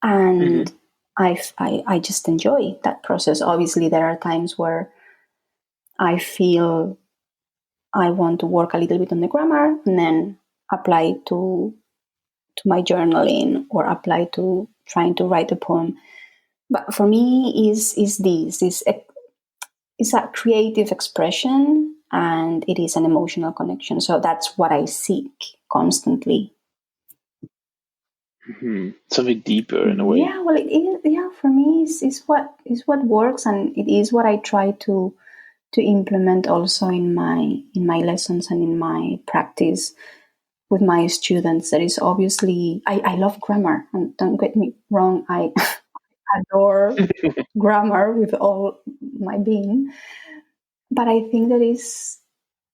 And I just enjoy that process. Obviously, there are times where I feel I want to work a little bit on the grammar and then apply to my journaling or apply to trying to write a poem. But for me, is it's a creative expression, and it is an emotional connection. So that's what I seek constantly. Something deeper in a way. Yeah, well, it is. Yeah, for me, is what works, and it is what I try to implement also in my lessons and in my practice with my students. There is obviously I love grammar, and don't get me wrong, I adore grammar with all my being. But I think there is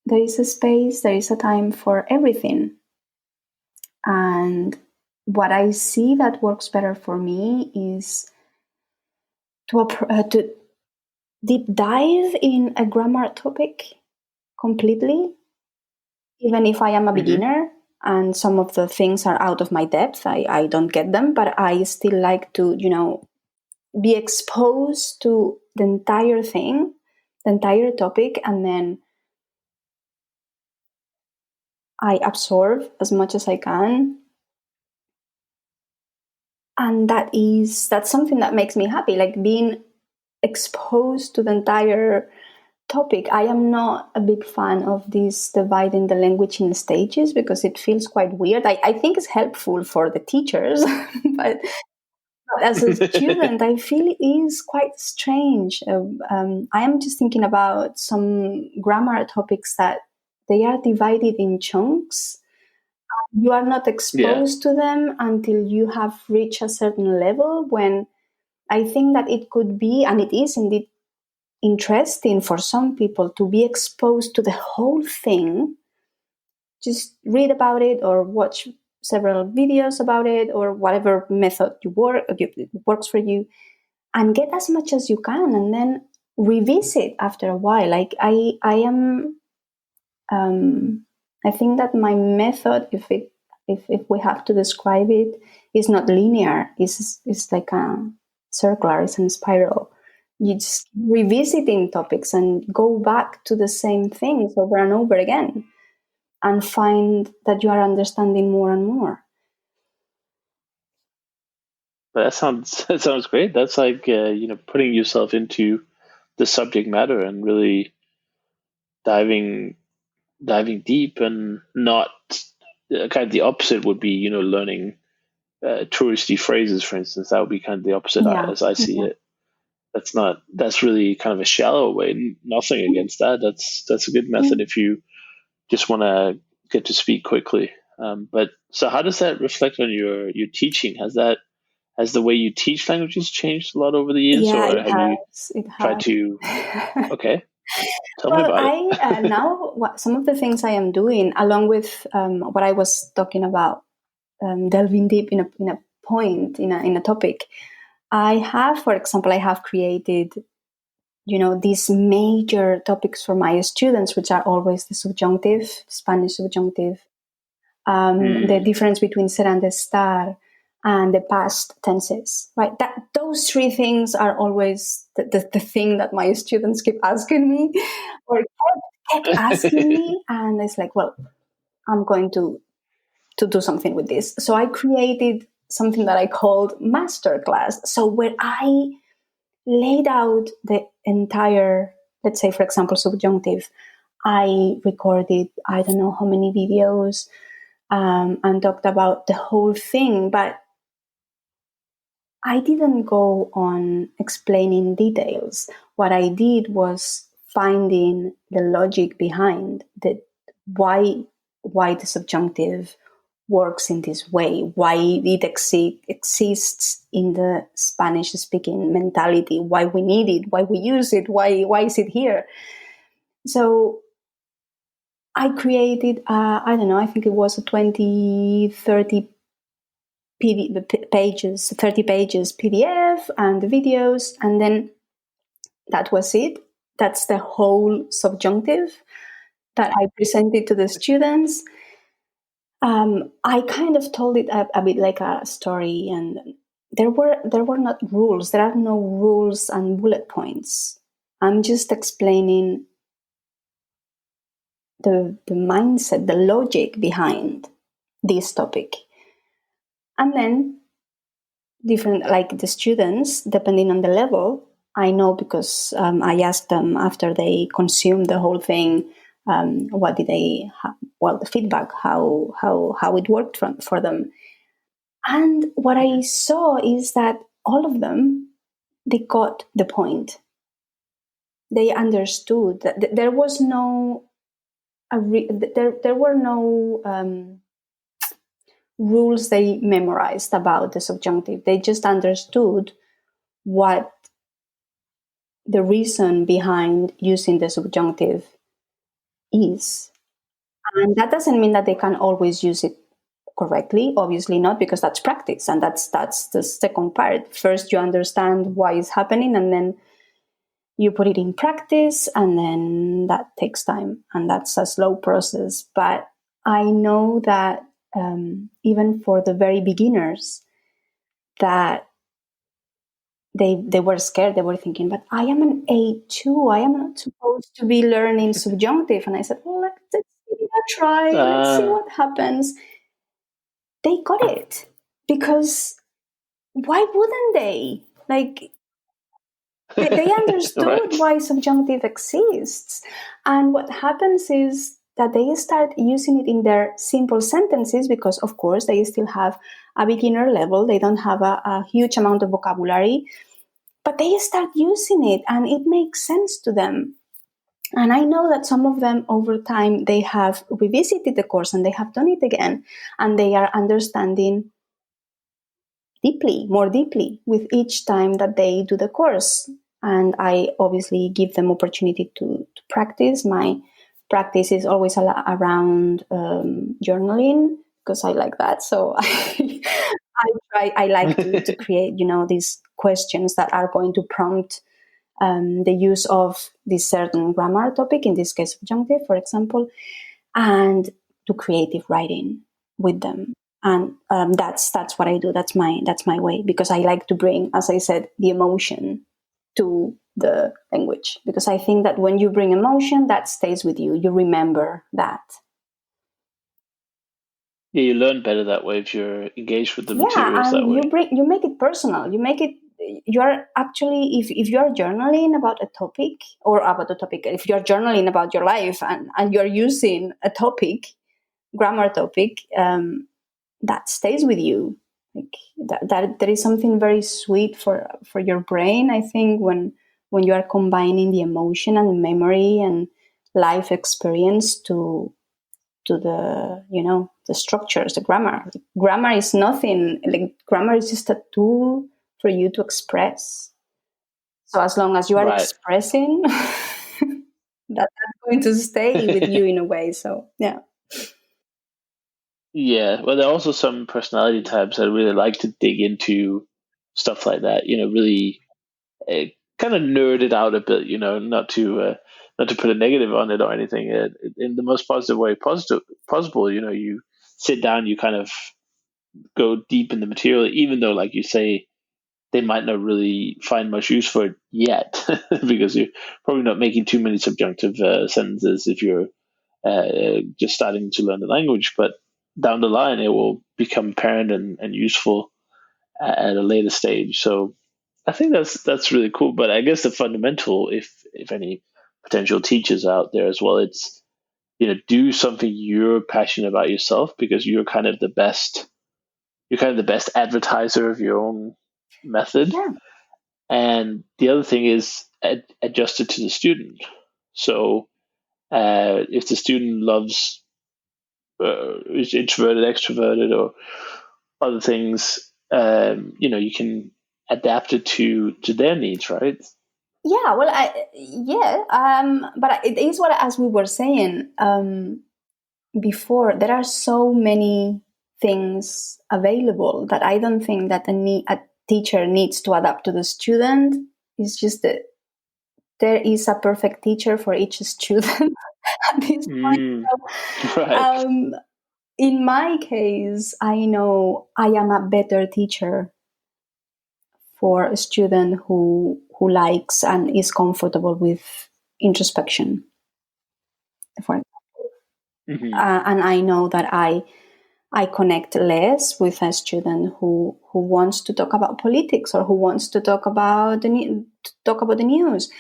a space, there is a time for everything. And what I see that works better for me is to deep dive in a grammar topic completely, even if I am a beginner and some of the things are out of my depth. I don't get them, but I still like to, be exposed to the entire thing, the entire topic, and then I absorb as much as I can. And that's something that makes me happy, like being exposed to the entire topic. I am not a big fan of this dividing the language in stages, because it feels quite weird. I think it's helpful for the teachers, but as a student, I feel it is quite strange. I am just thinking about some grammar topics that they are divided in chunks. You are not exposed to them until you have reached a certain level, when I think that it could be, and it is indeed, interesting for some people to be exposed to the whole thing. Just read about it or watch several videos about it, or whatever method works for you, and get as much as you can, and then revisit after a while. Like I am, I think that my method, if we have to describe it, is not linear. It's like a circular. It's a spiral. You just revisiting topics and go back to the same things over and over again, and find that you are understanding more and more. But that sounds great. That's like putting yourself into the subject matter and really diving deep, and not kind of the opposite would be learning touristy phrases, for instance. That would be kind of the opposite as I see it. That's really kind of a shallow way. Nothing against that. That's a good method if you just want to get to speak quickly. But so how does that reflect on your teaching? Has the way you teach languages changed a lot over the years, Yeah, or it have you has. It tried has. to? Okay, tell me Well, about it. I now some of the things I am doing, along with what I was talking about, delving deep in a point in a topic. I have, for example, created, these major topics for my students, which are always the subjunctive, Spanish subjunctive, the difference between ser and estar, and the past tenses, right? Those three things are always the thing that my students keep asking me, or kept asking me, and it's like, well, I'm going to do something with this. So I created something that I called masterclass. So where I laid out the entire, let's say, for example, subjunctive, I recorded, I don't know how many videos, and talked about the whole thing, but I didn't go on explaining details. What I did was finding the logic behind why the subjunctive works in this way, why it exists in the Spanish-speaking mentality, why we need it, why we use it, why is it here. So I created, I don't know, I think it was a 20, 30 pages, 30 pages PDF and the videos, and then that was it. That's the whole subjunctive that I presented to the students. I kind of told it a bit like a story, and there were not rules. There are no rules and bullet points. I'm just explaining the mindset, the logic behind this topic. And then different, like the students, depending on the level, I know because I asked them after they consumed the whole thing, what did they, the feedback, how it worked for them. And what I saw is that all of them, they got the point. They understood that there was no, there were no rules they memorized about the subjunctive. They just understood what the reason behind using the subjunctive is. And that doesn't mean that they can always use it correctly, obviously not, because that's practice, and that's the second part. First you understand why it's happening, and then you put it in practice, and then that takes time, and that's a slow process. But I know that even for the very beginners, that they were scared. They were thinking, but I am an A2. I am not supposed to be learning subjunctive. And I said, well, let's give it a try. Let's see what happens. They got it, because why wouldn't they? Like, they understood Right. why subjunctive exists. And what happens is that they start using it in their simple sentences, because, of course, they still have a beginner level. They don't have a huge amount of vocabulary, but they start using it and it makes sense to them. And I know that some of them over time, they have revisited the course and they have done it again, and they are understanding more deeply with each time that they do the course. And I obviously give them opportunity to practice. My practice is always around journaling, because I like that. So I like to create, these questions that are going to prompt the use of this certain grammar topic, in this case subjunctive, for example, and to creative writing with them. And that's what I do. That's my way, because I like to bring, as I said, the emotion to the language, because I think that when you bring emotion, that stays with you. You remember that. Yeah, you learn better that way if you're engaged with the Yeah, materials that and way. you make it personal. You're actually, if you're journaling about a topic, or about a topic, if you're journaling about your life, and you're using a topic, grammar topic, that stays with you. Like that there is something very sweet for your brain, I think, when you are combining the emotion and memory and life experience to the, the structures, the grammar. Grammar is nothing. Like, grammar is just a tool for you to express. So as long as you are Right. expressing, that's going to stay with you in a way. So yeah. Yeah, well, there are also some personality types that really like to dig into stuff like that. Really kind of nerd it out a bit. Not to put a negative on it or anything. In the most positive way possible. You sit down, you kind of go deep in the material, even though, like you say, they might not really find much use for it yet, because you're probably not making too many subjunctive sentences if you're just starting to learn the language. But down the line, it will become apparent and useful at a later stage. So I think that's really cool. But I guess the fundamental, if any potential teachers out there as well, it's do something you're passionate about yourself, because you're kind of the best advertiser of your own method. Yeah. And the other thing is adjust it to the student. So if the student loves is introverted, extroverted, or other things, you can adapt it to their needs, right? Yeah, well, but it is what, as we were saying before, there are so many things available that I don't think that a teacher needs to adapt to the student. It's just that there is a perfect teacher for each student at this point. Right. In my case, I know I am a better teacher for a student who likes and is comfortable with introspection, for Mm-hmm. and I know that I connect less with a student who wants to talk about politics, or who wants to talk about the news,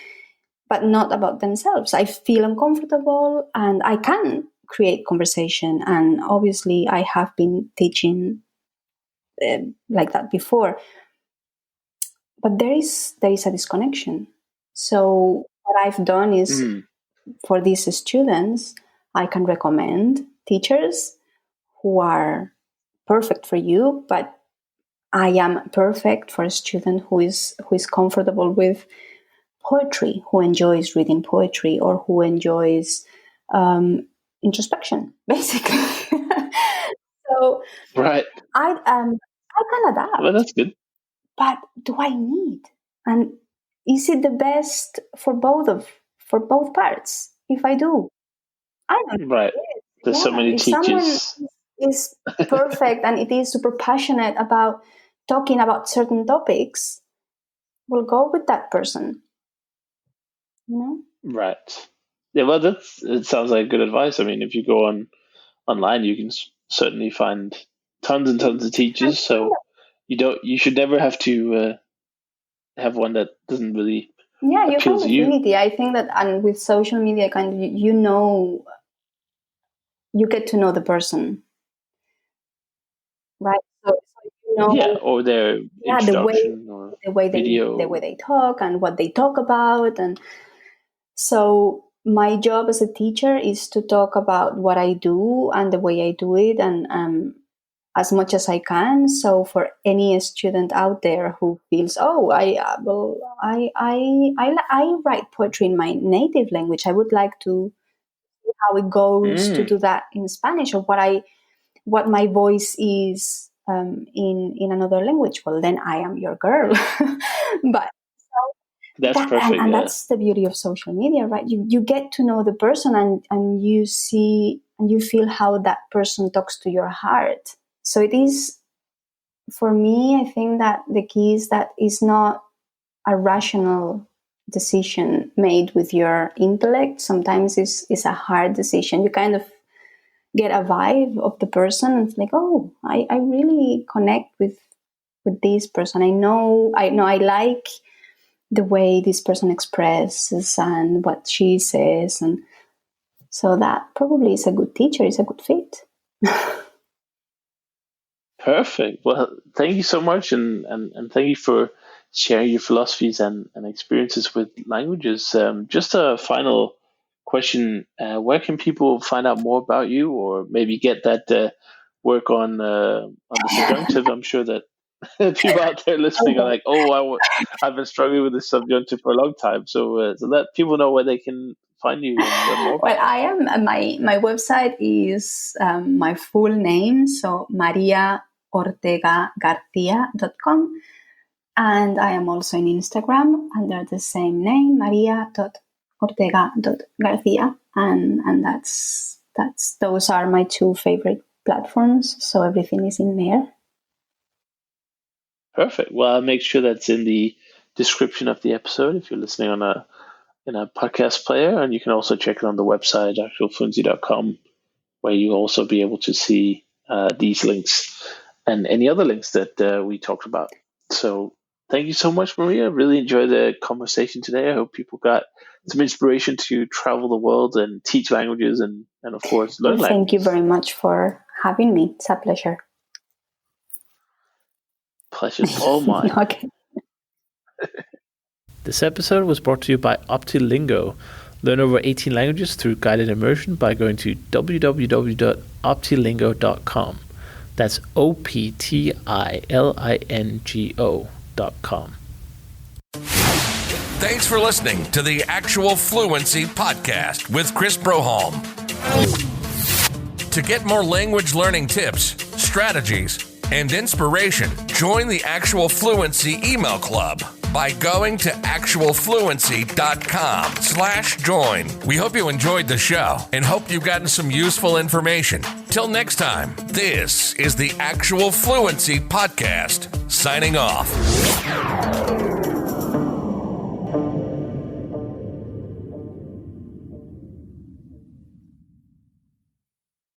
but not about themselves. I feel uncomfortable, and I can create conversation. And obviously, I have been teaching like that before, but there is a disconnection. So what I've done is, Mm. for these students, I can recommend teachers who are perfect for you, but I am perfect for a student who is comfortable with poetry, who enjoys reading poetry, or who enjoys introspection, basically. So Right. I can Well, adapt, that's good. but do I need? And is it the best for both parts? If I do, I don't know. Right. There's so Yeah, many if someone teachers. is perfect and it is super passionate about talking about certain topics, we'll go with that person. You know? Right. Yeah. Well, it sounds like good advice. I mean, if you go online, you can certainly find tons and tons of teachers. So you should never have to have one that doesn't really Yeah, you appeal find to you. affinity. I think that, and with social media, kind of, you get to know the person, right? So you Yeah, know, or their yeah, introduction or the way video. they talk and what they talk about. And so my job as a teacher is to talk about what I do and the way I do it, and as much as I can. So for any student out there who feels, oh, I write poetry in my native language, I would like to see how it goes to Mm, do that in Spanish, or what my voice is in another language. Well, then I am your girl. But that's that, perfect. and Yeah. that's the beauty of social media, right? You get to know the person, and you see and you feel how that person talks to your heart. So it is, for me, I think that the key is that it's not a rational decision made with your intellect. Sometimes it's a hard decision. get a vibe of the person, and it's like, oh, I really connect with this person. I know I like the way this person expresses and what she says, and so that probably is a good teacher, is a good fit. Perfect. Well, thank you so much, and thank you for sharing your philosophies and experiences with languages. Just a final question: where can people find out more about you, or maybe get that work on the subjunctive? I'm sure that people out there listening are like, "Oh, I've been struggling with this subjunctive for a long time." So let people know where they can find you and learn more. Well, I am my website is my full name, so Maria Ortega Garcia.com, and I am also in Instagram under the same name, maria.ortega.garcia, and that's those are my two favorite platforms, so everything is in there. Perfect. Well, I'll make sure that's in the description of the episode if you're listening on a podcast player, and you can also check it on the website actualfluency.com, where you'll also be able to see these links and any other links that we talked about. So thank you so much, Maria. Really enjoyed the conversation today. I hope people got some inspiration to travel the world and teach languages and of course, learn languages. Thank you very much for having me. It's a pleasure. Pleasure's all mine. Okay. This episode was brought to you by Optilingo. Learn over 18 languages through guided immersion by going to www.optilingo.com. That's OPTILINGO.com. Thanks for listening to the Actual Fluency Podcast with Chris Broholm. To get more language learning tips, strategies, and inspiration, join the Actual Fluency email club by going to actualfluency.com/join. We hope you enjoyed the show and hope you've gotten some useful information. Till next time, this is the Actual Fluency Podcast, signing off.